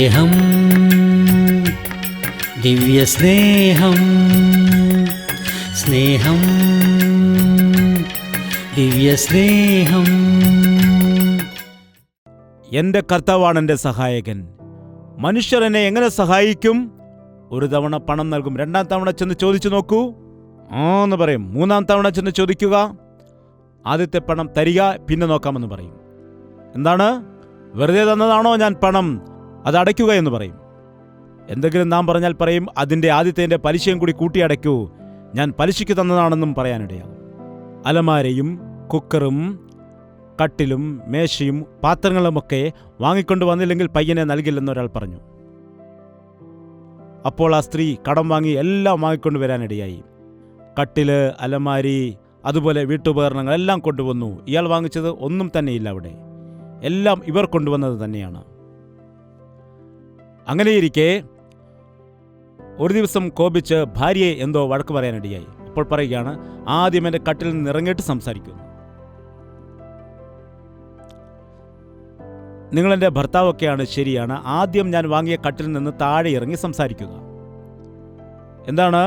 സ്നേഹം, ദിവ്യസ്നേഹം, സ്നേഹം, ദിവ്യസ്നേഹം. എൻ്റെ കർത്താവാണ് എൻ്റെ സഹായകൻ. മനുഷ്യർ എന്നെ എങ്ങനെ സഹായിക്കും? ഒരു തവണ പണം നൽകും, രണ്ടാം തവണ ചെന്ന് ചോദിച്ചു നോക്കൂ, എന്ന് പറയും. മൂന്നാം തവണ ചെന്ന് ചോദിക്കുക, ആദ്യത്തെ പണം തരിക, പിന്നെ നോക്കാമെന്ന് പറയും. എന്താണ്? വെറുതെ തന്നതാണോ ഞാൻ പണം, അത് അടയ്ക്കുക എന്ന് പറയും. എന്തെങ്കിലും നാം പറഞ്ഞാൽ പറയും, അതിൻ്റെ ആദ്യത്തെ പലിശയും കൂടി കൂട്ടിയടയ്ക്കൂ, ഞാൻ പലിശയ്ക്ക് തന്നതാണെന്നും പറയാനിടയാകും. അലമാരയും കുക്കറും കട്ടിലും മേശയും പാത്രങ്ങളുമൊക്കെ വാങ്ങിക്കൊണ്ട് വന്നില്ലെങ്കിൽ പയ്യനെ നൽകില്ലെന്നൊരാൾ പറഞ്ഞു. അപ്പോൾ ആ സ്ത്രീ കടം വാങ്ങി എല്ലാം വാങ്ങിക്കൊണ്ട് വരാനിടയായി. കട്ടില്, അലമാരി, അതുപോലെ വീട്ടുപകരണങ്ങൾ എല്ലാം കൊണ്ടുവന്നു. ഇയാൾ വാങ്ങിച്ചത് ഒന്നും തന്നെയില്ല അവിടെ, എല്ലാം ഇവർ കൊണ്ടുവന്നത് തന്നെയാണ്. അങ്ങനെയിരിക്കെ ഒരു ദിവസം കോപിച്ച് ഭാര്യയെ എന്തോ വഴക്ക് പറയാനിടയായി. അപ്പോൾ പറയുകയാണ്, ആദ്യം എൻ്റെ കട്ടിൽ നിന്ന് ഇറങ്ങിയിട്ട് സംസാരിക്കുന്നു. നിങ്ങളെൻ്റെ ഭർത്താവൊക്കെയാണ്, ശരിയാണ്, ആദ്യം ഞാൻ വാങ്ങിയ കട്ടിൽ നിന്ന് താഴെ ഇറങ്ങി സംസാരിക്കുക. എന്താണ്?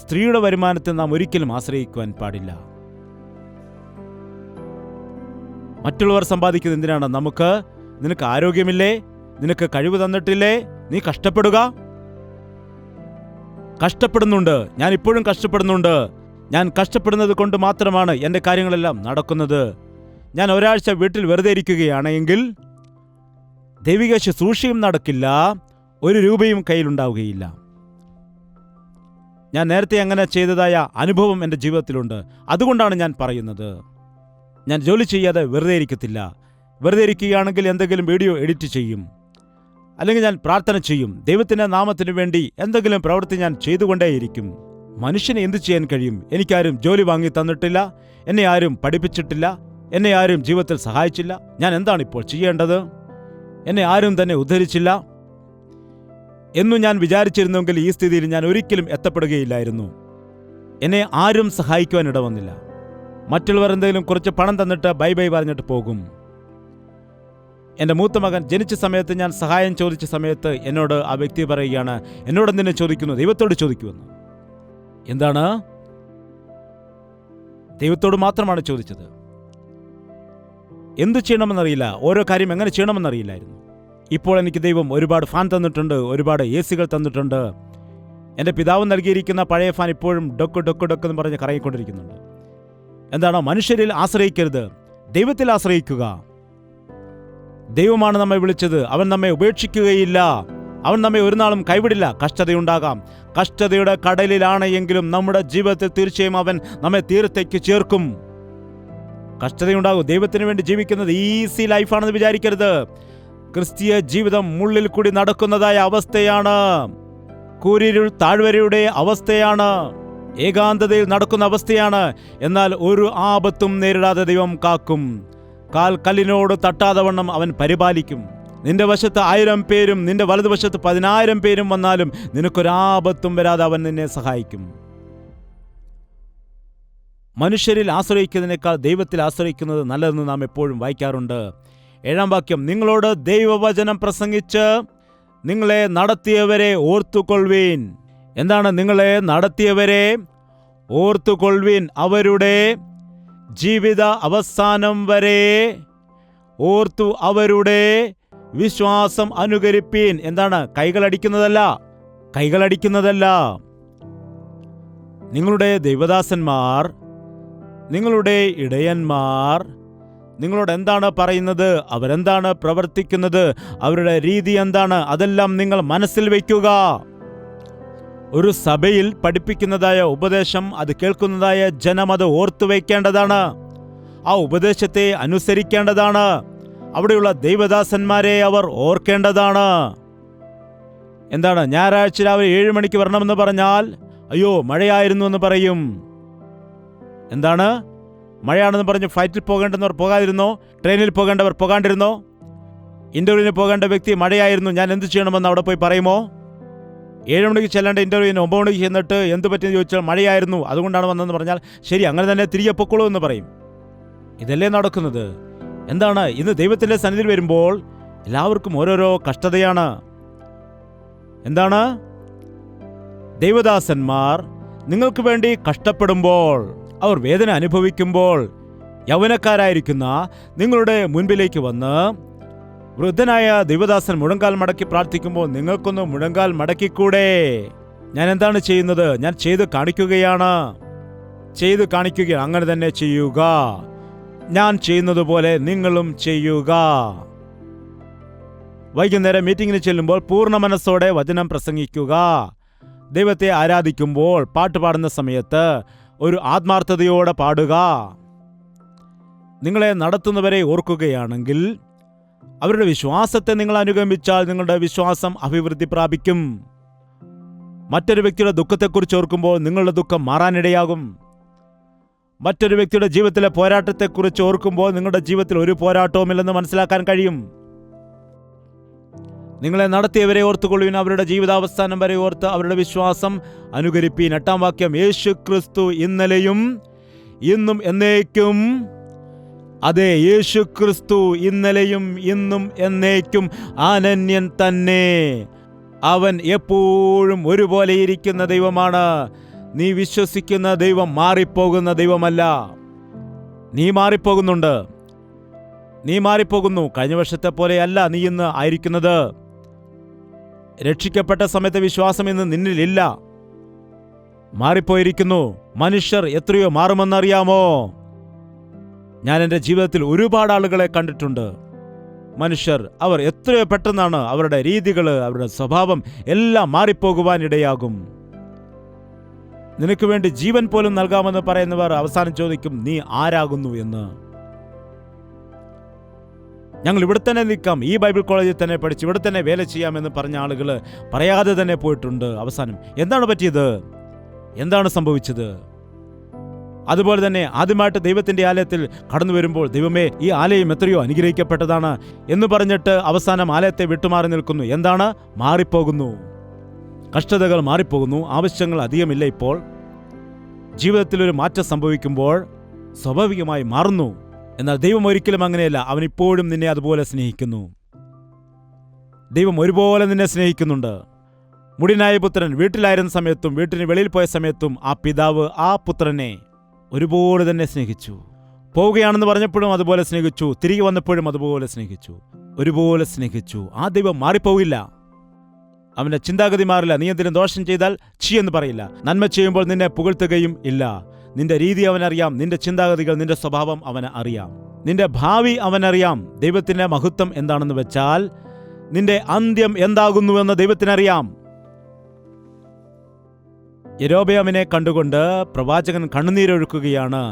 സ്ത്രീയുടെ വരുമാനത്തെ നാം ഒരിക്കലും ആശ്രയിക്കുവാൻ പാടില്ല. മറ്റുള്ളവർ സമ്പാദിക്കുന്നത് എന്തിനാണ്? നിനക്ക് ആരോഗ്യമില്ലേ? നിനക്ക് കഴിവ് തന്നിട്ടില്ലേ? നീ കഷ്ടപ്പെടുക. കഷ്ടപ്പെടുന്നുണ്ട്, ഞാൻ ഇപ്പോഴും കഷ്ടപ്പെടുന്നുണ്ട്. ഞാൻ കഷ്ടപ്പെടുന്നത് കൊണ്ട് മാത്രമാണ് എൻ്റെ കാര്യങ്ങളെല്ലാം നടക്കുന്നത്. ഞാൻ ഒരാഴ്ച വീട്ടിൽ വെറുതെ ഇരിക്കുകയാണെങ്കിൽ ദൈവിക ശുശ്രൂഷയും നടക്കില്ല, ഒരു രൂപയും കയ്യിലുണ്ടാവുകയില്ല. ഞാൻ നേരത്തെ അങ്ങനെ ചെയ്തതായ അനുഭവം എൻ്റെ ജീവിതത്തിലുണ്ട്. അതുകൊണ്ടാണ് ഞാൻ പറയുന്നത്. ഞാൻ ജോലി ചെയ്യാതെ വെറുതെ ഇരിക്കത്തില്ല. വെറുതെ ഇരിക്കുകയാണെങ്കിൽ എന്തെങ്കിലും വീഡിയോ എഡിറ്റ് ചെയ്യും, അല്ലെങ്കിൽ ഞാൻ പ്രാർത്ഥന ചെയ്യും. ദൈവത്തിൻ്റെ നാമത്തിനു വേണ്ടി എന്തെങ്കിലും പ്രവൃത്തി ഞാൻ ചെയ്തുകൊണ്ടേയിരിക്കും. മനുഷ്യന് എന്തു ചെയ്യാൻ കഴിയും? എനിക്കാരും ജോലി വാങ്ങി തന്നിട്ടില്ല, എന്നെ ആരും പഠിപ്പിച്ചിട്ടില്ല, എന്നെ ആരും ജീവിതത്തിൽ സഹായിച്ചില്ല. ഞാൻ എന്താണ് ഇപ്പോൾ ചെയ്യേണ്ടത്? എന്നെ ആരും തന്നെ ഉദ്ധരിച്ചില്ല എന്നു ഞാൻ വിചാരിച്ചിരുന്നെങ്കിൽ ഈ സ്ഥിതിയിൽ ഞാൻ ഒരിക്കലും എത്തപ്പെടുകയില്ലായിരുന്നു. എന്നെ ആരും സഹായിക്കുവാൻ ഇടവന്നില്ല. മറ്റുള്ളവർ എന്തെങ്കിലും കുറച്ച് പണം തന്നിട്ട് ബൈ ബൈ പറഞ്ഞിട്ട് പോകും. എൻ്റെ മൂത്ത മകൻ ജനിച്ച സമയത്ത് ഞാൻ സഹായം ചോദിച്ച സമയത്ത് എന്നോട് ആ വ്യക്തി പറയുകയാണ്, എന്നോട് എന്തിനെ ചോദിക്കുന്നു? ദൈവത്തോട് ചോദിക്കുമെന്ന്. എന്താണ്? ദൈവത്തോട് മാത്രമാണ് ചോദിച്ചത്. എന്തു ചെയ്യണമെന്നറിയില്ല, ഓരോ കാര്യം എങ്ങനെ ചെയ്യണമെന്നറിയില്ലായിരുന്നു. ഇപ്പോൾ എനിക്ക് ദൈവം ഒരുപാട് ഫാൻ തന്നിട്ടുണ്ട്, ഒരുപാട് AC-കൾ തന്നിട്ടുണ്ട്. എൻ്റെ പിതാവ് നൽകിയിരിക്കുന്ന പഴയ ഫാൻ ഇപ്പോഴും ഡൊക്ക് ഡൊക്ക് ഡൊക്ക് എന്ന് പറഞ്ഞ് കറങ്ങിക്കൊണ്ടിരിക്കുന്നുണ്ട്. എന്താണ്? മനുഷ്യരിൽ ആശ്രയിക്കരുത്, ദൈവത്തിൽ ആശ്രയിക്കുക. ദൈവമാണ് നമ്മെ വിളിച്ചത്, അവൻ നമ്മെ ഉപേക്ഷിക്കുകയില്ല, അവൻ നമ്മെ ഒരു നാളും കൈവിടില്ല. കഷ്ടതയുണ്ടാകാം, കഷ്ടതയുടെ കടലിലാണ് എങ്കിലും നമ്മുടെ ജീവിതത്തിൽ തീർച്ചയായും അവൻ നമ്മെ തീരത്തേക്ക് ചേർക്കും. കഷ്ടതയുണ്ടാകും. ദൈവത്തിന് വേണ്ടി ജീവിക്കുന്നത് ഈസി ലൈഫാണെന്ന് വിചാരിക്കരുത്. ക്രിസ്തീയ ജീവിതം മുള്ളിൽ കൂടി നടക്കുന്നതായ അവസ്ഥയാണ്, കൂരിരുൾ താഴ്വരയുടെ അവസ്ഥയാണ്, ഏകാന്തതയിൽ നടക്കുന്ന അവസ്ഥയാണ്. എന്നാൽ ഒരു ആപത്തും നേരിടാതെ ദൈവം കാക്കും. കാൽ കല്ലിനോട് തട്ടാതെ വണ്ണം അവൻ പരിപാലിക്കും. നിന്റെ വശത്ത് 1000 പേരും നിന്റെ വലതുവശത്ത് 10,000 പേരും വന്നാലും നിനക്കൊരാപത്തും വരാതെ അവൻ നിന്നെ സഹായിക്കും. മനുഷ്യരിൽ ആശ്രയിക്കുന്നതിനേക്കാൾ ദൈവത്തിൽ ആശ്രയിക്കുന്നത് നല്ലതെന്ന് നാം എപ്പോഴും വായിക്കാറുണ്ട്. 7-ാം വാക്യം, നിങ്ങളോട് ദൈവവചനം പ്രസംഗിച്ച് നിങ്ങളെ നടത്തിയവരെ ഓർത്തുകൊള്ളുവീൻ. എന്താണ്? നിങ്ങളെ നടത്തിയവരെ ഓർത്തുകൊള്ളുവീൻ. അവരുടെ ജീവിത അവസാനം വരെ ഓർത്തു അവരുടെ വിശ്വാസം അനുകരിപ്പീൻ. എന്താണ്? കൈകളടിക്കുന്നതല്ല. നിങ്ങളുടെ ദൈവദാസന്മാർ, നിങ്ങളുടെ ഇടയന്മാർ നിങ്ങളോട് എന്താണ് പറയുന്നത്, അവരെന്താണ് പ്രവർത്തിക്കുന്നത്, അവരുടെ രീതി എന്താണ്, അതെല്ലാം നിങ്ങൾ മനസ്സിൽ വയ്ക്കുക. ഒരു സഭയിൽ പഠിപ്പിക്കുന്നതായ ഉപദേശം, അത് കേൾക്കുന്നതായ ജനം അത് ഓർത്തുവയ്ക്കേണ്ടതാണ്. ആ ഉപദേശത്തെ അനുസരിക്കേണ്ടതാണ്. അവിടെയുള്ള ദൈവദാസന്മാരെ അവർ ഓർക്കേണ്ടതാണ്. എന്താണ്? ഞായറാഴ്ച രാവിലെ 7 മണിക്ക് വരണമെന്ന് പറഞ്ഞാൽ അയ്യോ മഴയായിരുന്നു എന്ന് പറയും. എന്താണ്? മഴയാണെന്ന് പറഞ്ഞ് ഫ്ലൈറ്റിൽ പോകേണ്ടവർ പോകാതിരുന്നോ? ട്രെയിനിൽ പോകേണ്ടവർ പോകാണ്ടിരുന്നോ? ഇന്റർവ്യൂവിന് പോകേണ്ട വ്യക്തി മഴയായിരുന്നു, ഞാൻ എന്ത് ചെയ്യണമെന്ന് അവിടെ പോയി പറയുമോ? 7 മണിക്ക് ചെല്ലേണ്ട ഇന്റർവ്യൂവിന് 9 മണിക്ക് ചെന്നിട്ട് എന്ത് പറ്റിയെന്ന് ചോദിച്ചാൽ മഴയായിരുന്നു, അതുകൊണ്ടാണ് വന്നതെന്ന് പറഞ്ഞാൽ ശരി, അങ്ങനെ തന്നെ തിരികെ പൊക്കോളൂ എന്ന് പറയും. ഇതല്ലേ നടക്കുന്നത്? എന്താണ്? ഇന്ന് ദൈവത്തിൻ്റെ സന്നിധിയിൽ വരുമ്പോൾ എല്ലാവർക്കും ഓരോരോ കഷ്ടതയാണ്. എന്താണ്? ദൈവദാസന്മാർ നിങ്ങൾക്ക് വേണ്ടി കഷ്ടപ്പെടുമ്പോൾ, അവർ വേദന അനുഭവിക്കുമ്പോൾ, യൗവനക്കാരായിരിക്കുന്ന നിങ്ങളുടെ മുൻപിലേക്ക് വന്ന് വൃദ്ധനായ ദൈവദാസൻ മുഴങ്കാൽ മടക്കി പ്രാർത്ഥിക്കുമ്പോൾ നിങ്ങൾക്കൊന്ന് മുഴങ്കാൽ മടക്കിക്കൂടെ? ഞാൻ എന്താണ് ചെയ്യുന്നത്? ഞാൻ ചെയ്ത് കാണിക്കുകയാണ്. അങ്ങനെ തന്നെ ചെയ്യുക. ഞാൻ ചെയ്യുന്നത് പോലെ നിങ്ങളും ചെയ്യുക. വൈകുന്നേരം മീറ്റിങ്ങിന് ചെല്ലുമ്പോൾ പൂർണ്ണ മനസ്സോടെ വചനം പ്രസംഗിക്കുക. ദൈവത്തെ ആരാധിക്കുമ്പോൾ പാട്ട് പാടുന്ന സമയത്ത് ഒരു ആത്മാർത്ഥതയോടെ പാടുക. നിങ്ങളെ നടത്തുന്നവരെ ഓർക്കുകയാണെങ്കിൽ അവരുടെ വിശ്വാസത്തെ നിങ്ങൾ അനുഗമിച്ചാൽ നിങ്ങളുടെ വിശ്വാസം അഭിവൃദ്ധി പ്രാപിക്കും. മറ്റൊരു വ്യക്തിയുടെ ദുഃഖത്തെക്കുറിച്ച് ഓർക്കുമ്പോൾ നിങ്ങളുടെ ദുഃഖം മാറാനിടയാകും. മറ്റൊരു വ്യക്തിയുടെ ജീവിതത്തിലെ പോരാട്ടത്തെക്കുറിച്ച് ഓർക്കുമ്പോൾ നിങ്ങളുടെ ജീവിതത്തിൽ ഒരു പോരാട്ടവുമില്ലെന്ന് മനസ്സിലാക്കാൻ കഴിയും. നിങ്ങളെ നടത്തിയവരെ ഓർത്തുകൊള്ളുവിൻ, അവരുടെ ജീവിതാവസാനം വരെ ഓർത്ത് അവരുടെ വിശ്വാസം അനുകരിപ്പീൻ. 8-ാം വാക്യം, യേശു ക്രിസ്തു ഇന്നലെയും ഇന്നും എന്നേക്കും. അതെ, യേശു ക്രിസ്തു ഇന്നലെയും ഇന്നും എന്നേക്കും അനന്യൻ തന്നെ. അവൻ എപ്പോഴും ഒരുപോലെ ഇരിക്കുന്ന ദൈവമാണ്. നീ വിശ്വസിക്കുന്ന ദൈവം മാറിപ്പോകുന്ന ദൈവമല്ല. നീ മാറിപ്പോകുന്നുണ്ട്. നീ മാറിപ്പോകുന്നു. കഴിഞ്ഞ വർഷത്തെ പോലെയല്ല നീ ഇന്ന് ആയിരിക്കുന്നത്. രക്ഷിക്കപ്പെട്ട സമയത്തെ വിശ്വാസം ഇന്ന് നിന്നിലില്ല. മാറിപ്പോയിരിക്കുന്നു. മനുഷ്യർ എത്രയോ മാറുമെന്നറിയാമോ? ഞാൻ എൻ്റെ ജീവിതത്തിൽ ഒരുപാട് ആളുകളെ കണ്ടിട്ടുണ്ട്. മനുഷ്യർ അവർ എത്രയോ പെട്ടെന്നാണ് അവരുടെ രീതികൾ, അവരുടെ സ്വഭാവം എല്ലാം മാറിപ്പോകുവാനിടയാകും. നിനക്ക് വേണ്ടി ജീവൻ പോലും നൽകാമെന്ന് പറയുന്നവർ അവസാനം ചോദിക്കും, നീ ആരാകുന്നു എന്ന്. ഞങ്ങൾ ഇവിടെ തന്നെ നിൽക്കാം, ഈ ബൈബിൾ കോളേജിൽ തന്നെ പഠിച്ച് ഇവിടെ തന്നെ വേല ചെയ്യാമെന്ന് പറഞ്ഞ ആളുകൾ പറയാതെ തന്നെ പോയിട്ടുണ്ട്. അവസാനം എന്താണ് പറ്റിയത്? എന്താണ് സംഭവിച്ചത്? അതുപോലെ തന്നെ ആദ്യമായിട്ട് ദൈവത്തിന്റെ ആലയത്തിൽ കടന്നു വരുമ്പോൾ, ദൈവമേ ഈ ആലയം എത്രയോ അനുഗ്രഹിക്കപ്പെട്ടതാണ് എന്ന് പറഞ്ഞിട്ട് അവസാനം ആലയത്തെ വിട്ടുമാറി നിൽക്കുന്നു. എന്താണ്? മാറിപ്പോകുന്നു. കഷ്ടതകൾ മാറിപ്പോകുന്നു. ആവശ്യങ്ങൾ അധികമില്ല. ഇപ്പോൾ ജീവിതത്തിൽ ഒരു മാറ്റം സംഭവിക്കുമ്പോൾ സ്വാഭാവികമായി മാറുന്നു. എന്നാൽ ദൈവം ഒരിക്കലും അങ്ങനെയല്ല. അവൻ ഇപ്പോഴും നിന്നെ അതുപോലെ സ്നേഹിക്കുന്നു. ദൈവം ഒരുപോലെ നിന്നെ സ്നേഹിക്കുന്നുണ്ട്. മുടിനായ പുത്രൻ വീട്ടിലായിരുന്ന സമയത്തും വീട്ടിന് വെളിയിൽ പോയ സമയത്തും ആ പിതാവ് ആ പുത്രനെ ഒരുപോലെ തന്നെ സ്നേഹിച്ചു. പോവുകയാണെന്ന് പറഞ്ഞപ്പോഴും അതുപോലെ സ്നേഹിച്ചു. തിരികെ വന്നപ്പോഴും അതുപോലെ സ്നേഹിച്ചു. ഒരുപോലെ സ്നേഹിച്ചു. ആ ദൈവം മാറിപ്പോവില്ല. അവന്റെ ചിന്താഗതി മാറില്ല. നീ എന്തെങ്കിലും ദോഷം ചെയ്താൽ എന്ന് പറയില്ല. നന്മ ചെയ്യുമ്പോൾ നിന്നെ പുകഴ്ത്തുകയും ഇല്ല. നിന്റെ രീതി അവനറിയാം. നിന്റെ ചിന്താഗതികൾ, നിന്റെ സ്വഭാവം അവന് അറിയാം. നിന്റെ ഭാവി അവനറിയാം. ദൈവത്തിന്റെ മഹത്വം എന്താണെന്ന് വെച്ചാൽ നിന്റെ അന്ത്യം എന്താകുന്നുവെന്ന് ദൈവത്തിനറിയാം. യൊരോബെയാമിനെ കണ്ടുകൊണ്ട് പ്രവാചകൻ കണ്ണുനീരൊഴുക്കുകയാണ്.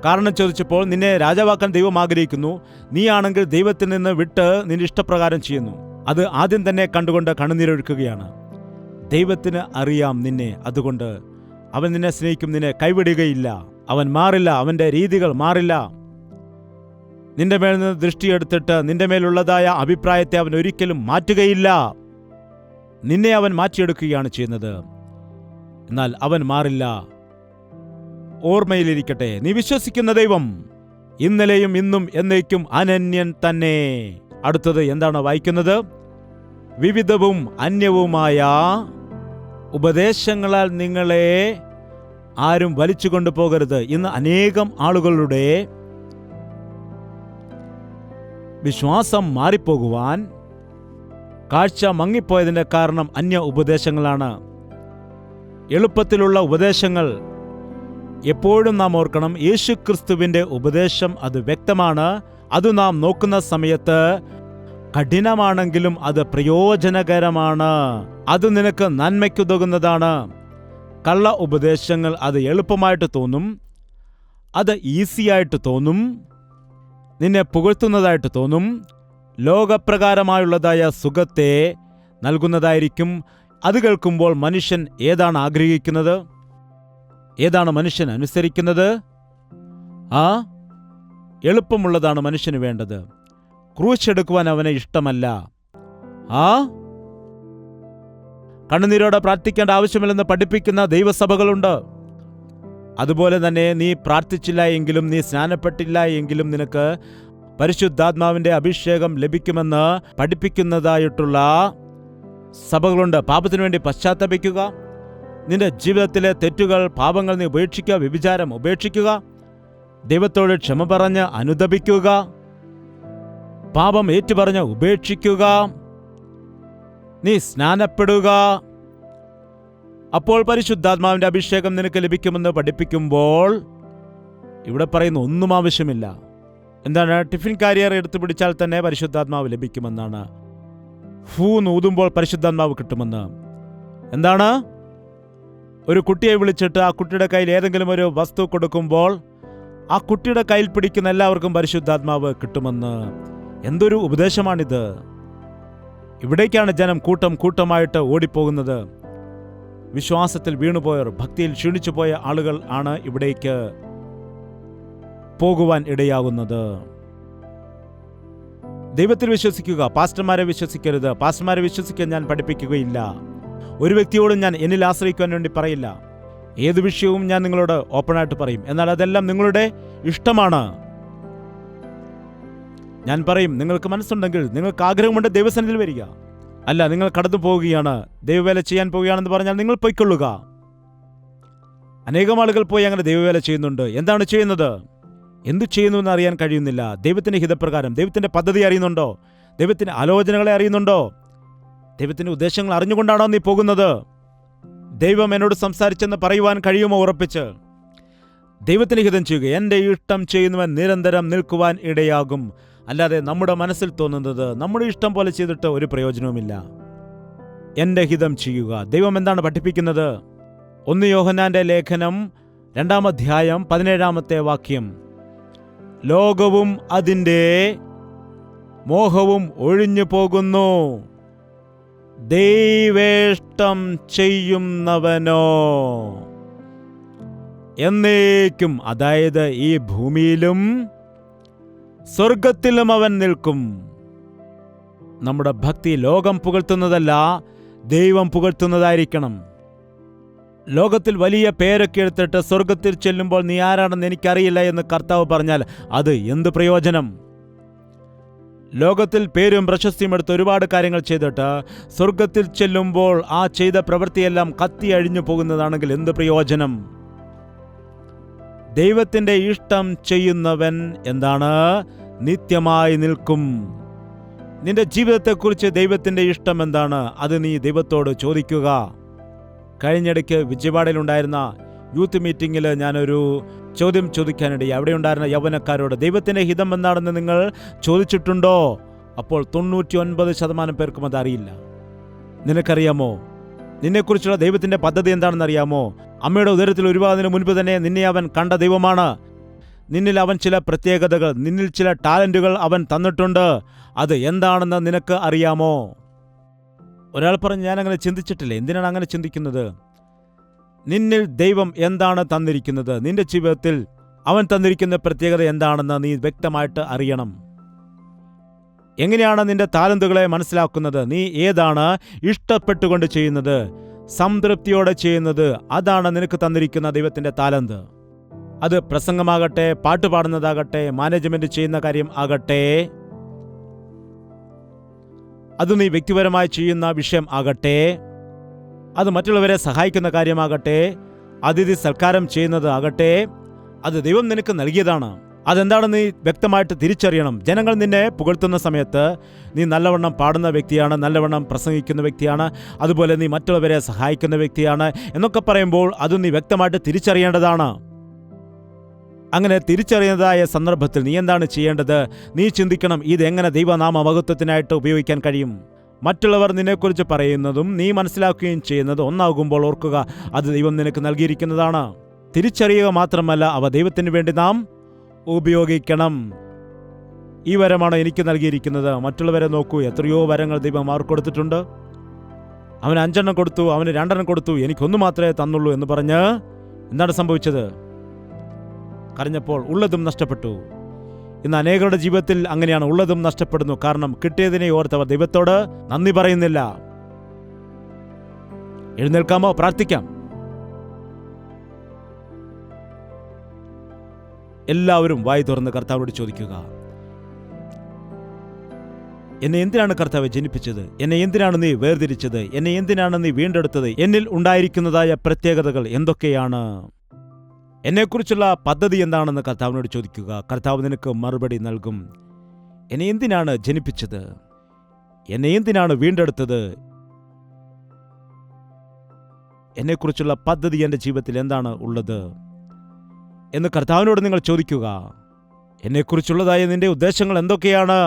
കാരണം ചോദിച്ചപ്പോൾ, നിന്നെ രാജാവാക്കാൻ ദൈവം ആഗ്രഹിക്കുന്നു, നീയാണെങ്കിൽ ദൈവത്തിൽ നിന്ന് വിട്ട് നിന്റെ ഇഷ്ടപ്രകാരം ചെയ്യുന്നു. അത് ആദ്യം തന്നെ കണ്ടുകൊണ്ട് കണ്ണുനീരൊഴുക്കുകയാണ്. ദൈവത്തിന് അറിയാം നിന്നെ. അതുകൊണ്ട് അവൻ നിന്നെ സ്നേഹിക്കും. നിന്നെ കൈവിടുകയില്ല. അവൻ മാറില്ല. അവന്റെ രീതികൾ മാറില്ല. നിന്റെ മേൽ നിന്ന് ദൃഷ്ടിയെടുത്തിട്ട് നിന്റെ മേലുള്ളതായ അഭിപ്രായത്തെ അവൻ ഒരിക്കലും മാറ്റുകയില്ല. നിന്നെ അവൻ മാറ്റിയെടുക്കുകയാണ് ചെയ്യുന്നത്. എന്നാൽ അവൻ മാറില്ല. ഓർമ്മയിലിരിക്കട്ടെ, നീ വിശ്വസിക്കുന്ന ദൈവം ഇന്നലെയും ഇന്നും എന്നേക്കും അനന്യൻ തന്നെ. അടുത്തത് എന്താണ് വായിക്കുന്നത്? വിവിധവും അന്യവുമായ ഉപദേശങ്ങളാൽ നിങ്ങളെ ആരും വലിച്ചു കൊണ്ടുപോകരുത്. ഇന്ന് അനേകം ആളുകളുടെ വിശ്വാസം മാറിപ്പോകുവാൻ, കാഴ്ച മങ്ങിപ്പോയതിന്റെ കാരണം അന്യ ഉപദേശങ്ങളാണ്. എളുപ്പത്തിലുള്ള ഉപദേശങ്ങൾ. എപ്പോഴും നാം ഓർക്കണം, യേശുക്രിസ്തുവിന്റെ ഉപദേശം അത് വ്യക്തമാണ്. അത് നാം നോക്കുന്ന സമയത്ത് കഠിനമാണെങ്കിലും അത് പ്രയോജനകരമാണ്. അത് നിനക്ക് നന്മയ്ക്കുതകുന്നതാണ്. കള്ള ഉപദേശങ്ങൾ അത് എളുപ്പമായിട്ട് തോന്നും, അത് ഈസിയായിട്ട് തോന്നും, നിന്നെ പുകഴ്ത്തുന്നതായിട്ട് തോന്നും, ലോകപ്രകാരമായുള്ളതായ സുഖത്തെ നൽകുന്നതായിരിക്കും. അത് കേൾക്കുമ്പോൾ മനുഷ്യൻ ഏതാണ് ആഗ്രഹിക്കുന്നത്? ഏതാണ് മനുഷ്യൻ അനുസരിക്കുന്നത്? എളുപ്പമുള്ളതാണ് മനുഷ്യന് വേണ്ടത്. ക്രൂശെടുക്കുവാൻ അവന് ഇഷ്ടമല്ല. കണ്ണുനീരോടെ പ്രാർത്ഥിക്കേണ്ട ആവശ്യമില്ലെന്ന് പഠിപ്പിക്കുന്ന ദൈവസഭകളുണ്ട്. അതുപോലെ തന്നെ നീ പ്രാർത്ഥിച്ചില്ല എങ്കിലും, നീ സ്നാനപ്പെട്ടില്ല എങ്കിലും നിനക്ക് പരിശുദ്ധാത്മാവിന്റെ അഭിഷേകം ലഭിക്കുമെന്ന് പഠിപ്പിക്കുന്നതായിട്ടുള്ള സഭകളുണ്ട്. പാപത്തിനു വേണ്ടി പശ്ചാത്തപിക്കുക, നിന്റെ ജീവിതത്തിലെ തെറ്റുകൾ, പാപങ്ങൾ നീ ഉപേക്ഷിക്കുക, വ്യഭിചാരം ഉപേക്ഷിക്കുക, ദൈവത്തോട് ക്ഷമ പറഞ്ഞ് അനുതപിക്കുക, പാപം ഏറ്റുപറഞ്ഞ് ഉപേക്ഷിക്കുക, നീ സ്നാനപ്പെടുക. അപ്പോൾ പരിശുദ്ധാത്മാവിന്റെ അഭിഷേകം നിനക്ക് ലഭിക്കുമെന്ന് പഠിപ്പിക്കുമ്പോൾ ഇവിടെ പറയുന്ന ഒന്നും ആവശ്യമില്ല. എന്താണ്? ടിഫിൻ കാരിയർ എടുത്തു പിടിച്ചാൽ തന്നെ പരിശുദ്ധാത്മാവ് ലഭിക്കുമെന്നാണ്. ഊതുമ്പോൾ പരിശുദ്ധാത്മാവ് കിട്ടുമെന്ന്. എന്താണ്? ഒരു കുട്ടിയെ വിളിച്ചിട്ട് ആ കുട്ടിയുടെ കയ്യിൽ ഏതെങ്കിലും ഒരു വസ്തു കൊടുക്കുമ്പോൾ ആ കുട്ടിയുടെ കയ്യിൽ പിടിക്കുന്ന എല്ലാവർക്കും പരിശുദ്ധാത്മാവ് കിട്ടുമെന്ന്. എന്തൊരു ഉപദേശമാണിത്! ഇവിടേക്കാണ് ജനം കൂട്ടം കൂട്ടമായിട്ട് ഓടിപ്പോകുന്നത്. വിശ്വാസത്തിൽ വീണുപോയവർ, ഭക്തിയിൽ ക്ഷീണിച്ചു പോയ ആളുകൾ ആണ് ഇവിടേക്ക് പോകുവാൻ ഇടയാകുന്നത്. ദൈവത്തിൽ വിശ്വസിക്കുക, പാസ്റ്റർമാരെ വിശ്വസിക്കരുത്. പാസ്റ്റർമാരെ വിശ്വസിക്കാൻ ഞാൻ പഠിപ്പിക്കുകയില്ല. ഒരു വ്യക്തിയോടും ഞാൻ എന്നിൽ ആശ്രയിക്കുവാൻ വേണ്ടി പറയില്ല. ഏത് വിഷയവും ഞാൻ നിങ്ങളോട് ഓപ്പണായിട്ട് പറയും. എന്നാൽ അതെല്ലാം നിങ്ങളുടെ ഇഷ്ടമാണ്. ഞാൻ പറയും, നിങ്ങൾക്ക് മനസ്സുണ്ടെങ്കിൽ, നിങ്ങൾക്ക് ആഗ്രഹമുണ്ട്, ദൈവസന്നിധിയിൽ വരിക. അല്ല, നിങ്ങൾ കടന്നു പോവുകയാണ്, ദൈവവേല ചെയ്യാൻ പോവുകയാണെന്ന് പറഞ്ഞാൽ നിങ്ങൾ പൊയ്ക്കൊള്ളുക. അനേകം ആളുകൾ പോയി അങ്ങനെ ദൈവവേല ചെയ്യുന്നുണ്ട്. എന്താണ് ചെയ്യുന്നത്? എന്തു ചെയ്യുന്നുവെന്ന് അറിയാൻ കഴിയുന്നില്ല. ദൈവത്തിന്റെ ഹിതപ്രകാരം, ദൈവത്തിന്റെ പദ്ധതി അറിയുന്നുണ്ടോ? ദൈവത്തിന്റെ ആലോചനകളെ അറിയുന്നുണ്ടോ? ദൈവത്തിന്റെ ഉദ്ദേശങ്ങൾ അറിഞ്ഞുകൊണ്ടാണോ നീ പോകുന്നത്? ദൈവം എന്നോട് സംസാരിച്ചെന്ന് പറയുവാൻ കഴിയുമോ ഉറപ്പിച്ച്? ദൈവത്തിന്റെ ഹിതം ചെയ്യുക. എൻ്റെ ഇഷ്ടം ചെയ്യുന്നവൻ നിരന്തരം നിൽക്കുവാൻ ഇടയാകും. അല്ലാതെ നമ്മുടെ മനസ്സിൽ തോന്നുന്നത് നമ്മുടെ ഇഷ്ടം പോലെ ചെയ്തിട്ട് ഒരു പ്രയോജനവുമില്ല. എൻ്റെ ഹിതം ചെയ്യുക. ദൈവം എന്താണ് പഠിപ്പിക്കുന്നത്? 1 യോഹന്നാന്റെ ലേഖനം 2-ാം അധ്യായം 17-ാമത്തെ വാക്യം. ലോകവും അതിൻ്റെ മോഹവും ഒഴിഞ്ഞു പോകുന്നു, ദൈവേഷ്ടം ചെയ്യുന്നവനോ എന്നേക്കും, അതായത് ഈ ഭൂമിയിലും സ്വർഗത്തിലും അവൻ നിൽക്കും. നമ്മുടെ ഭക്തി ലോകം പുകഴ്ത്തുന്നതല്ല, ദൈവം പുകഴ്ത്തുന്നതായിരിക്കണം. ലോകത്തിൽ വലിയ പേരൊക്കെ എടുത്തിട്ട് സ്വർഗത്തിൽ ചെല്ലുമ്പോൾ നീ ആരാണെന്ന് എനിക്കറിയില്ല എന്ന് കർത്താവ് പറഞ്ഞാൽ അത് എന്ത് പ്രയോജനം? ലോകത്തിൽ പേരും പ്രശസ്തിയും എടുത്ത് ഒരുപാട് കാര്യങ്ങൾ ചെയ്തിട്ട് സ്വർഗത്തിൽ ചെല്ലുമ്പോൾ ആ ചെയ്ത പ്രവൃത്തിയെല്ലാം കത്തി അഴിഞ്ഞു പോകുന്നതാണെങ്കിൽ എന്ത് പ്രയോജനം? ദൈവത്തിന്റെ ഇഷ്ടം ചെയ്യുന്നവൻ എന്താണ്? നിത്യമായി നിൽക്കും. നിന്റെ ജീവിതത്തെക്കുറിച്ച് ദൈവത്തിന്റെ ഇഷ്ടം എന്താണ്? അത് നീ ദൈവത്തോട് ചോദിക്കുക. കഴിഞ്ഞിടയ്ക്ക് വിജയവാഡയിലുണ്ടായിരുന്ന യൂത്ത് മീറ്റിംഗിൽ ഞാനൊരു ചോദ്യം ചോദിക്കാനിടയായി. അവിടെ ഉണ്ടായിരുന്ന യൗവനക്കാരോട് ദൈവത്തിന്റെ ഹിതം എന്താണെന്ന് നിങ്ങൾ ചോദിച്ചിട്ടുണ്ടോ? അപ്പോൾ 99% പേർക്കും അതറിയില്ല. നിനക്കറിയാമോ നിന്നെക്കുറിച്ചുള്ള ദൈവത്തിന്റെ പദ്ധതി എന്താണെന്ന് അറിയാമോ? അമ്മയുടെ ഉദരത്തിൽ ഉരുവാകുന്നതിന് മുൻപ് തന്നെ നിന്നെ അവൻ കണ്ട ദൈവമാണ്. നിന്നിൽ അവൻ ചില പ്രത്യേകതകൾ, നിന്നിൽ ചില ടാലന്റുകൾ അവൻ തന്നിട്ടുണ്ട്. അത് എന്താണെന്ന് നിനക്ക് അറിയാമോ? ഒരാൾ പറഞ്ഞു, ഞാൻ അങ്ങനെ ചിന്തിച്ചിട്ടില്ല. എന്തിനാണ് അങ്ങനെ ചിന്തിക്കുന്നത്? നിന്നിൽ ദൈവം എന്താണ് തന്നിരിക്കുന്നത്? നിന്റെ ജീവിതത്തിൽ അവൻ തന്നിരിക്കുന്ന പ്രത്യേകത എന്താണെന്ന് നീ വ്യക്തമായിട്ട് അറിയണം. എങ്ങനെയാണ് നിന്റെ താലന്തുകളെ മനസ്സിലാക്കുന്നത്? നീ ഏതാണ് ഇഷ്ടപ്പെട്ടുകൊണ്ട് ചെയ്യുന്നത്, സംതൃപ്തിയോടെ ചെയ്യുന്നത്? അതാണ് നിനക്ക് തന്നിരിക്കുന്ന ദൈവത്തിന്റെ താലന്ത്. അത് പ്രസംഗമാകട്ടെ, പാട്ടുപാടുന്നതാകട്ടെ, മാനേജ്മെന്റ് ചെയ്യുന്ന കാര്യം ആകട്ടെ, അത് നീ വ്യക്തിപരമായി ചെയ്യുന്ന വിഷയം ആകട്ടെ, അത് മറ്റുള്ളവരെ സഹായിക്കുന്ന കാര്യമാകട്ടെ, അതിഥി സൽക്കാരം ചെയ്യുന്നത് ആകട്ടെ, അത് ദൈവം നിനക്ക് നൽകിയതാണ്. അതെന്താണെന്ന് നീ വ്യക്തമായിട്ട് തിരിച്ചറിയണം. ജനങ്ങൾ നിന്നെ പുകഴ്ത്തുന്ന സമയത്ത് നീ നല്ലവണ്ണം പാടുന്ന വ്യക്തിയാണ്, നല്ലവണ്ണം പ്രസംഗിക്കുന്ന വ്യക്തിയാണ്, അതുപോലെ നീ മറ്റുള്ളവരെ സഹായിക്കുന്ന വ്യക്തിയാണ് എന്നൊക്കെ പറയുമ്പോൾ അത് നീ വ്യക്തമായിട്ട് തിരിച്ചറിയേണ്ടതാണ്. അങ്ങനെ തിരിച്ചറിയുന്നതായ സന്ദർഭത്തിൽ നീ എന്താണ് ചെയ്യേണ്ടത്? നീ ചിന്തിക്കണം, ഇതെങ്ങനെ ദൈവനാമ മഹത്വത്തിനായിട്ട് ഉപയോഗിക്കാൻ കഴിയും. മറ്റുള്ളവർ നിന്നെക്കുറിച്ച് പറയുന്നതും നീ മനസ്സിലാക്കുകയും ചെയ്യുന്നത് ഒന്നാകുമ്പോൾ ഓർക്കുക, അത് ദൈവം നിനക്ക് നൽകിയിരിക്കുന്നതാണ്. തിരിച്ചറിയുക മാത്രമല്ല, അവ ദൈവത്തിന് വേണ്ടി നാം ഉപയോഗിക്കണം. ഈ വരമാണ് എനിക്ക് നൽകിയിരിക്കുന്നത്. മറ്റുള്ളവരെ നോക്കൂ, എത്രയോ വരങ്ങൾ ദൈവം അവർക്ക് കൊടുത്തിട്ടുണ്ട്. അവന് 5 എണ്ണം കൊടുത്തു, അവന് 2 എണ്ണം കൊടുത്തു, എനിക്കൊന്നു മാത്രമേ തന്നുള്ളൂ എന്ന് പറഞ്ഞ് എന്താണ് സംഭവിച്ചത്? കരഞ്ഞപ്പോൾ ഉള്ളതും നഷ്ടപ്പെട്ടു. ഇന്ന് അനേകരുടെ ജീവിതത്തിൽ അങ്ങനെയാണ്, ഉള്ളതും നഷ്ടപ്പെടുന്നു. കാരണം കിട്ടിയതിനെ ഓർത്തവർ ദൈവത്തോട് നന്ദി പറയുന്നില്ല. എഴുന്നേൽക്കാമോ? പ്രാർത്ഥിക്കാം. എല്ലാവരും വായി തുറന്ന് കർത്താവോട് ചോദിക്കുക, എന്നെ എന്തിനാണ് കർത്താവെ ജനിപ്പിച്ചത്? എന്നെ എന്തിനാണ് നീ വേർതിരിച്ചത്? എന്നെ എന്തിനാണ് നീ വീണ്ടെടുത്തത്? എന്നിൽ ഉണ്ടായിരിക്കുന്നതായ പ്രത്യേകതകൾ എന്തൊക്കെയാണ്? എന്നെക്കുറിച്ചുള്ള പദ്ധതി എന്താണെന്ന് കർത്താവിനോട് ചോദിക്കുക. കർത്താവ് നിനക്ക് മറുപടി നൽകും. എന്നെ എന്തിനാണ് ജനിപ്പിച്ചത്? എന്നെ എന്തിനാണ് വീണ്ടെടുത്തത്? എന്നെക്കുറിച്ചുള്ള പദ്ധതി എൻ്റെ ജീവിതത്തിൽ എന്താണ് ഉള്ളത് എന്ന് കർത്താവിനോട് നിങ്ങൾ ചോദിക്കുക. എന്നെക്കുറിച്ചുള്ളതായ നിന്റെ ഉദ്ദേശങ്ങൾ എന്തൊക്കെയാണ്?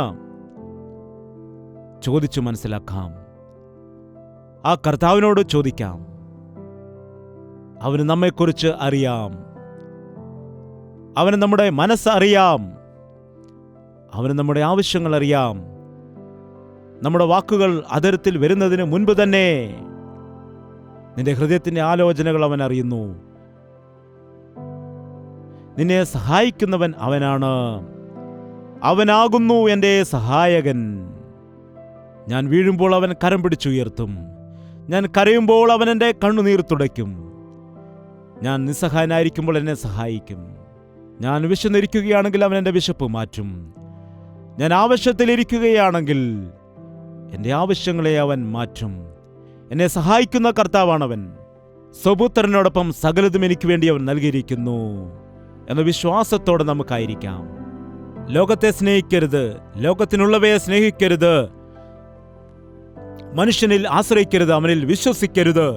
ചോദിച്ചു മനസ്സിലാക്കാം. ആ കർത്താവിനോട് ചോദിക്കാം. അവന് നമ്മെക്കുറിച്ച് അറിയാം. അവന് നമ്മുടെ മനസ്സ് അറിയാം. അവന് നമ്മുടെ ആവശ്യങ്ങൾ അറിയാം. നമ്മുടെ വാക്കുകൾ അതരത്തിൽ വരുന്നതിന് മുൻപ് തന്നെ നിന്റെ ഹൃദയത്തിന്റെ ആലോചനകൾ അവൻ അറിയുന്നു. നിന്നെ സഹായിക്കുന്നവൻ അവനാണ്. അവനാകുന്നു എൻ്റെ സഹായകൻ. ഞാൻ വീഴുമ്പോൾ അവൻ കരം പിടിച്ചുയർത്തും. ഞാൻ കരയുമ്പോൾ അവൻ എൻ്റെ കണ്ണുനീർ തുടയ്ക്കും. ഞാൻ നിസ്സഹായനായിരിക്കുമ്പോൾ എന്നെ സഹായിക്കും. ഞാൻ വിശന്നിരിക്കുകയാണെങ്കിൽ അവൻ എൻ്റെ വിശപ്പ് മാറ്റും. ഞാൻ ആവശ്യത്തിലിരിക്കുകയാണെങ്കിൽ എൻ്റെ ആവശ്യങ്ങളെ അവൻ മാറ്റും. എന്നെ സഹായിക്കുന്ന കർത്താവാണവൻ. സ്വപുത്രനോടൊപ്പം സകലതും എനിക്ക് വേണ്ടി അവൻ നൽകിയിരിക്കുന്നു എന്ന വിശ്വാസത്തോടെ നമുക്കായിരിക്കാം. ലോകത്തെ സ്നേഹിക്കരുത്, ലോകത്തിനുള്ളവയെ സ്നേഹിക്കരുത്, മനുഷ്യനിൽ ആശ്രയിക്കരുത്, അവനിൽ വിശ്വസിക്കരുത്.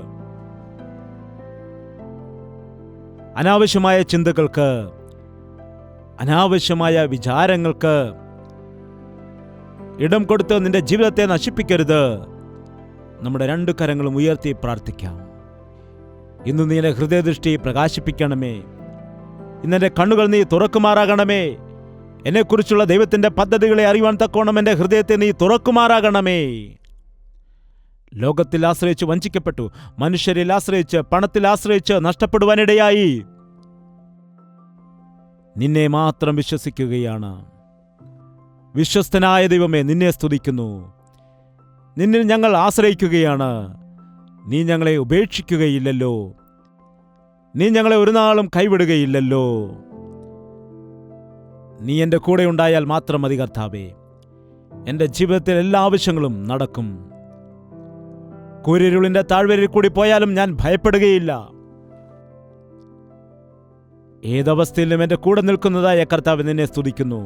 അനാവശ്യമായ ചിന്തകൾക്ക്, അനാവശ്യമായ വിചാരങ്ങൾക്ക് ഇടം കൊടുത്ത് നിന്റെ ജീവിതത്തെ നശിപ്പിക്കരുത്. നമ്മുടെ രണ്ടു കരങ്ങളും ഉയർത്തി പ്രാർത്ഥിക്കാം. ഇന്ന് നീ എൻ്റെ ഹൃദയദൃഷ്ടി പ്രകാശിപ്പിക്കണമേ. ഇന്നെൻ്റെ കണ്ണുകൾ നീ തുറക്കുമാറാകണമേ. എന്നെക്കുറിച്ചുള്ള ദൈവത്തിൻ്റെ പദ്ധതികളെ അറിയുവാൻ തക്കോണം എൻ്റെ ഹൃദയത്തെ നീ തുറക്കുമാറാകണമേ. ലോകത്തിൽ ആശ്രയിച്ച് വഞ്ചിക്കപ്പെട്ടു, മനുഷ്യരിൽ ആശ്രയിച്ച്, പണത്തിൽ ആശ്രയിച്ച് നഷ്ടപ്പെടുവാനിടയായി. നിന്നെ മാത്രം വിശ്വസിക്കുകയാണ്. വിശ്വസ്തനായ ദൈവമേ, നിന്നെ സ്തുതിക്കുന്നു. നിന്നിൽ ഞങ്ങൾ ആശ്രയിക്കുകയാണ്. നീ ഞങ്ങളെ ഉപേക്ഷിക്കുകയില്ലല്ലോ. നീ ഞങ്ങളെ ഒരു നാളും കൈവിടുകയില്ലല്ലോ. നീ എൻ്റെ കൂടെ ഉണ്ടായാൽ മാത്രം മതി കർത്താവേ. എൻ്റെ ജീവിതത്തിൽ എല്ലാ ആവശ്യങ്ങളും നടക്കും. കൂരിരുളിൻ്റെ താഴ്വരയിൽ കൂടി പോയാലും ഞാൻ ഭയപ്പെടുകയില്ല. ഏതവസ്ഥയിലും എൻ്റെ കൂടെ നിൽക്കുന്നതായ കർത്താവ് നിന്നെ സ്തുതിക്കുന്നു.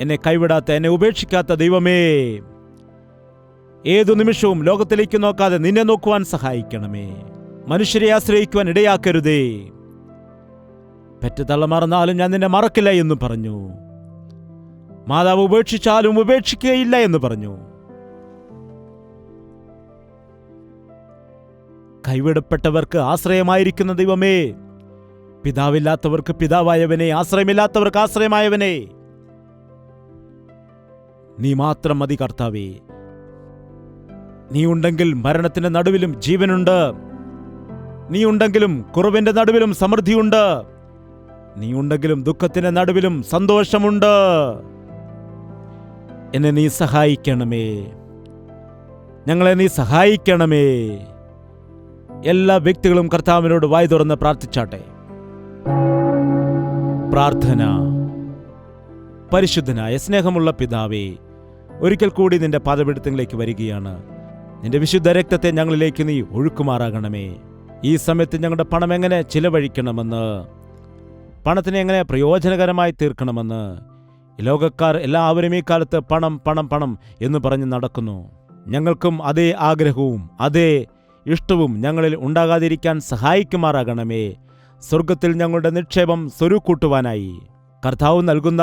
എന്നെ കൈവിടാത്ത, എന്നെ ഉപേക്ഷിക്കാത്ത ദൈവമേ, ഏതു നിമിഷവും ലോകത്തിലേക്ക് നോക്കാതെ നിന്നെ നോക്കുവാൻ സഹായിക്കണമേ. മനുഷ്യരെ ആശ്രയിക്കുവാൻ ഇടയാക്കരുതേ. പെറ്റ് തള്ള മറന്നാലും ഞാൻ നിന്നെ മറക്കില്ല എന്ന് പറഞ്ഞു. മാതാവ് ഉപേക്ഷിച്ചാലും ഉപേക്ഷിക്കുകയില്ല എന്ന് പറഞ്ഞു. കൈവിടപ്പെട്ടവർക്ക് ആശ്രയമായിരിക്കുന്ന ദൈവമേ, പിതാവില്ലാത്തവർക്ക് പിതാവായവനെ, ആശ്രയമില്ലാത്തവർക്ക് ആശ്രയമായവനെ, നീ മാത്രം മതി കർത്താവേ. നീ ഉണ്ടെങ്കിൽ മരണത്തിന്റെ നടുവിലും ജീവനുണ്ട്. നീ ഉണ്ടെങ്കിലും കുറവിന്റെ നടുവിലും സമൃദ്ധിയുണ്ട്. നീ ഉണ്ടെങ്കിലും ദുഃഖത്തിന്റെ നടുവിലും സന്തോഷമുണ്ട്. എന്നെ നീ സഹായിക്കണമേ. ഞങ്ങളെ നീ സഹായിക്കണമേ. എല്ലാ വ്യക്തികളും കർത്താവിനോട് വായ് തുറന്ന് പ്രാർത്ഥിച്ചാട്ടെ. പ്രാർത്ഥന. പരിശുദ്ധനായ സ്നേഹമുള്ള പിതാവേ, ഒരിക്കൽ കൂടി നിന്റെ പാദപീഠത്തിലേക്ക് വരികയാണ്. നിന്റെ വിശുദ്ധ രക്തത്തെ ഞങ്ങളിലേക്ക് നീ ഒഴുക്കുമാറാകണമേ. ഈ സമയത്ത് ഞങ്ങളുടെ പണം എങ്ങനെ ചിലവഴിക്കണമെന്ന്, പണത്തിനെ എങ്ങനെ പ്രയോജനകരമായി തീർക്കണമെന്ന് ലോകക്കാർ എല്ലാവരും ഈ കാലത്ത് പണം പണം പണം എന്ന് പറഞ്ഞ് നടക്കുന്നു. ഞങ്ങൾക്കും അതേ ആഗ്രഹവും അതേ ഇഷ്ടവും ഞങ്ങളിൽ ഉണ്ടാകാതിരിക്കാൻ സഹായിക്കുമാറാകണമേ. സ്വർഗത്തിൽ ഞങ്ങളുടെ നിക്ഷേപം സ്വരുക്കൂട്ടുവാനായി കർത്താവ് നൽകുന്ന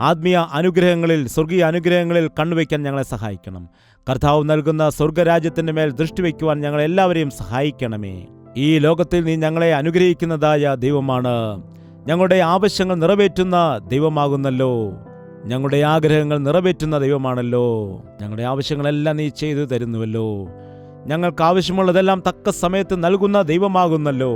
ആത്മീയ അനുഗ്രഹങ്ങളിൽ, സ്വർഗീയ അനുഗ്രഹങ്ങളിൽ കണ്ണുവയ്ക്കാൻ ഞങ്ങളെ സഹായിക്കണം. കർത്താവ് നൽകുന്ന സ്വർഗരാജ്യത്തിൻ്റെ മേൽ ദൃഷ്ടിവെക്കുവാൻ ഞങ്ങളെല്ലാവരെയും സഹായിക്കണമേ. ഈ ലോകത്തിൽ നീ ഞങ്ങളെ അനുഗ്രഹിക്കുന്നതായ ദൈവമാണ്. ഞങ്ങളുടെ ആവശ്യങ്ങൾ നിറവേറ്റുന്ന ദൈവമാകുന്നല്ലോ. ഞങ്ങളുടെ ആഗ്രഹങ്ങൾ നിറവേറ്റുന്ന ദൈവമാണല്ലോ. ഞങ്ങളുടെ ആവശ്യങ്ങളെല്ലാം നീ ചെയ്തു തരുന്നുവല്ലോ. ഞങ്ങൾക്ക് ആവശ്യമുള്ളതെല്ലാം തക്ക സമയത്ത് നൽകുന്ന ദൈവമാകുന്നല്ലോ.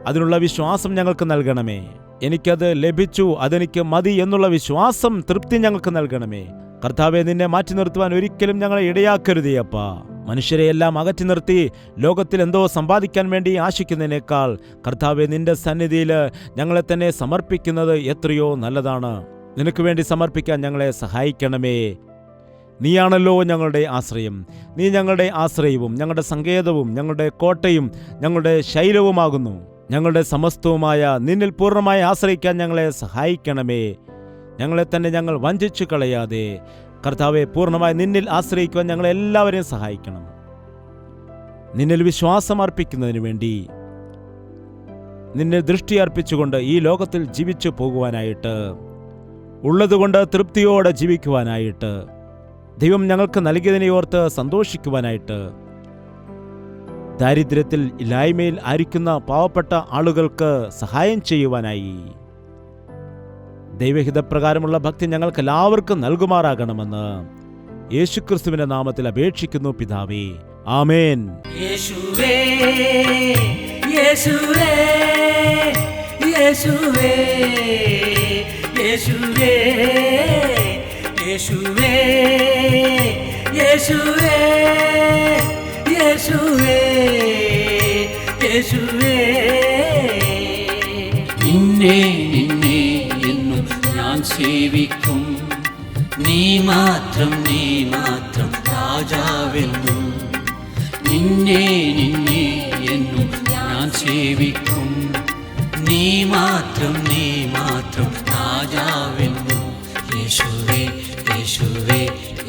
അതിനുള്ള വിശ്വാസം ഞങ്ങൾക്ക് നൽകണമേ. എനിക്കത് ലഭിച്ചു, അതെനിക്ക് മതി എന്നുള്ള വിശ്വാസം, തൃപ്തി ഞങ്ങൾക്ക് നൽകണമേ. കർത്താവെ, നിന്നെ മാറ്റി നിർത്തുവാൻ ഒരിക്കലും ഞങ്ങളെ ഇടയാക്കരുതേ അപ്പാ. മനുഷ്യരെയെല്ലാം അകറ്റി നിർത്തി ലോകത്തിൽ എന്തോ സമ്പാദിക്കാൻ വേണ്ടി ആശിക്കുന്നതിനേക്കാൾ കർത്താവെ, നിന്റെ സന്നിധിയിൽ ഞങ്ങളെ തന്നെ സമർപ്പിക്കുന്നത് എത്രയോ നല്ലതാണ്. നിനക്ക് വേണ്ടി സമർപ്പിക്കാൻ ഞങ്ങളെ സഹായിക്കണമേ. നീയാണല്ലോ ഞങ്ങളുടെ ആശ്രയം. നീ ഞങ്ങളുടെ ആശ്രയവും ഞങ്ങളുടെ സങ്കേതവും ഞങ്ങളുടെ കോട്ടയും ഞങ്ങളുടെ ശൈലവുമാകുന്നു. ഞങ്ങളുടെ സമസ്തവുമായ നിന്നിൽ പൂർണ്ണമായി ആശ്രയിക്കാൻ ഞങ്ങളെ സഹായിക്കണമേ. ഞങ്ങളെ തന്നെ ഞങ്ങൾ വഞ്ചിച്ചു കളയാതെ കർത്താവെ, പൂർണ്ണമായി നിന്നിൽ ആശ്രയിക്കുവാൻ ഞങ്ങളെല്ലാവരെയും സഹായിക്കണം. നിന്നിൽ വിശ്വാസം അർപ്പിക്കുന്നതിന് വേണ്ടി, നിന്നെ ദൃഷ്ടി അർപ്പിച്ചുകൊണ്ട് ഈ ലോകത്തിൽ ജീവിച്ചു പോകുവാനായിട്ട്, ഉള്ളതുകൊണ്ട് തൃപ്തിയോടെ ജീവിക്കുവാനായിട്ട്, ദൈവം ഞങ്ങൾക്ക് നൽകിയതിനെ ഓർത്ത് സന്തോഷിക്കുവാനായിട്ട്, ദാരിദ്ര്യത്തിൽ ഇല്ലായ്മയിൽ ആയിരിക്കുന്ന പാവപ്പെട്ട ആളുകൾക്ക് സഹായം ചെയ്യുവാനായി ദൈവഹിതപ്രകാരമുള്ള ഭക്തി ഞങ്ങൾക്ക് എല്ലാവർക്കും നൽകുമാറാകണമെന്ന് യേശുക്രിസ്തുവിന്റെ നാമത്തിൽ അപേക്ഷിക്കുന്നു പിതാവേ. ആമേൻ. യേശുവേ യേശുവേ യേശുവേ യേശുവേ യേശുവേ യേശുവേ യേശുവേ യേശുവേ നിന്നെ നിന്നെ എന്നും ഞാൻ സേവിക്കും. നീ മാത്രം രാജാവെന്നും. നിന്നെ നിന്നെ എന്നും ഞാൻ സേവിക്കും. നീ മാത്രം രാജാവെന്നും. യേശുവേ യേശുവേ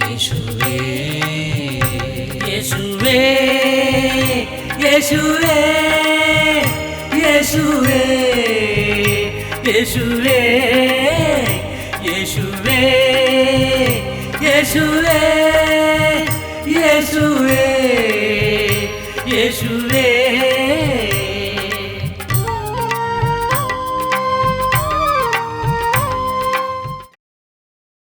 യേശുവേ യേശുവേ യേശുവേ യേശുവേ യേശുവേ യേശുവേ യേശുവേ യേശുവേ യേശുവേ